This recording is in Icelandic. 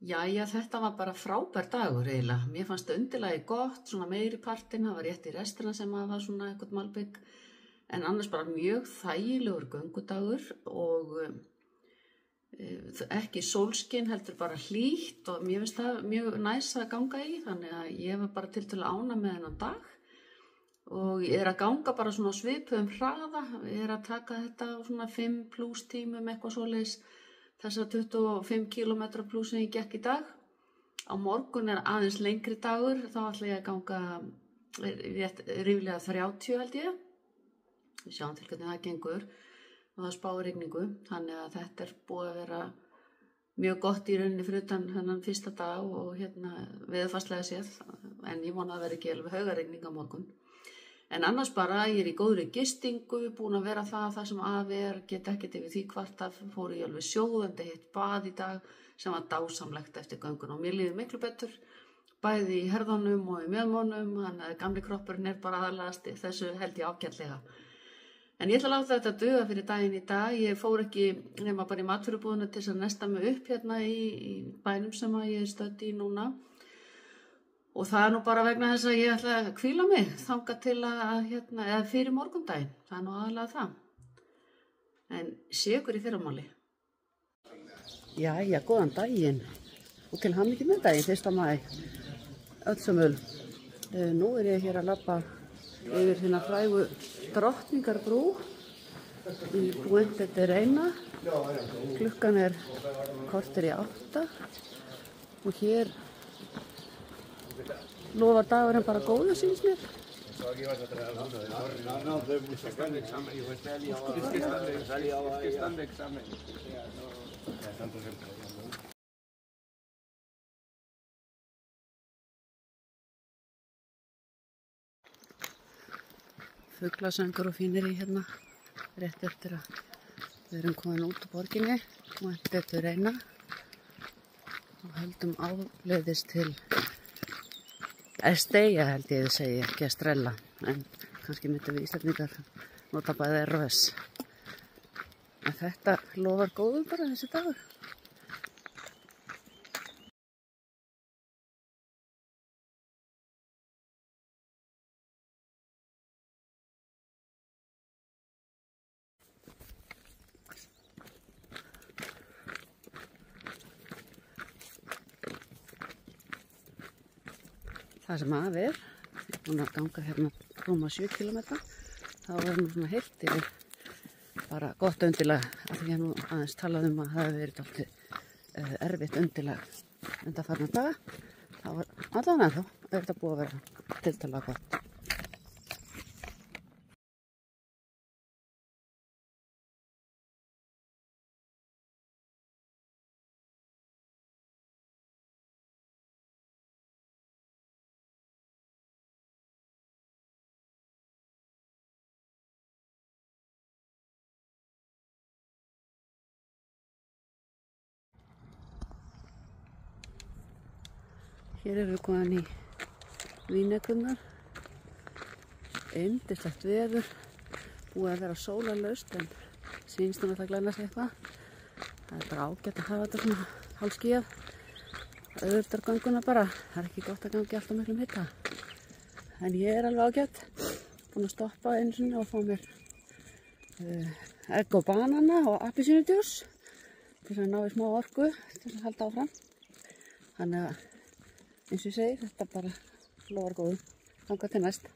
Jæja, þetta var bara frábær dagur eiginlega. Mér fannst undirlagi gott, svona meiri partinn, það var rétt í restina sem að var svona eitthvað malbygg. En annars bara mjög þægilegur göngudagur og ekki sólskin, heldur bara hlýtt og mér finnst það mjög næs að ganga í. Þannig að ég var bara tiltölulega ánægð með þennan dag. Og ég að ganga bara svona á svipuðum hraða, ég að taka þetta á svona 5+ tímum eitthvað svoleiðis, þessar 25 km plus sem ég gekk í dag. Á morgun aðeins lengri dagur, þá ætla ég að ganga ríflega 30 held ég. Við sjáum til hvernig það gengur og það spáir rigningu, þannig að þetta búið að vera mjög gott í rauninni fyrir utan þennan fyrsta dag og veðurfarslega séð, en ég vona að vera ekki alveg haugarigning á morgun. En annars bara, ég í góðri gistingu, búin að vera það sem af get ekkert yfir því kvartað, fór ég alveg sjóðandi heitt bað í dag sem var dásamlegt eftir göngun og mér líður miklu betur, bæði í herðunum og í mjöðmónum, þannig að gamli kroppurinn bara aðalagast, þessu held ég ágætlega. En ég ætla að láta þetta duga fyrir daginn í dag, ég fór ekki nema bara í matvörubúðuna til þess að nesta mig upp hérna í bænum sem ég stödd í núna. Og það nú bara vegna þess að ég ætla að hvíla mig þangað til að, eða fyrir morgundaginn, það nú aðalega það. En sé ykkur í fyrramáli. Jæja, góðan daginn og til hamingju með daginn, 1. maí, öll sömul. Nú ég hér að labba yfir hérna frægu Drottningarbrú í Puente de Reina. Klukkan korter í 8 og hér lofar dagurinn bara góðu, sýnist mér. Fuglasöngur og fínir í hérna, rétt eftir að við erum komin út úr borginni, Puente de Reina og höldum áleiðis til Estella held ég að segja, ekki Estrella, en kannski myndum við Íslendingar nota bæði RS. En þetta lofar góðum bara þessi dagur. Það sem af ég búin að ganga hérna rúma 7 km, þá nú svona heilt yfir bara gott undirlag, af því að nú aðeins talað að það hefði verið dálítið erfitt undirlag undanfarna daga. Það var allavega ennþá þetta búið að vera tiltölulega gott. Hér erum við komin í Vínekunnar, yndislegt veður, búið að vera sólarlaust en sýnst að glæna sig eitthvað. Það bara ágætt að hafa þetta svona hálfskýjað, auðvitað gönguna bara, það ekki gott að gangi alltaf miklum hita. En ég alveg ágætt, búin að stoppa einu sinni og fá mér egg og banana og appelsínudjús til að ná í smá orku til að halda áfram. Þannig að eins og ég segi, þetta bara lofar góðum. Þangað til næst.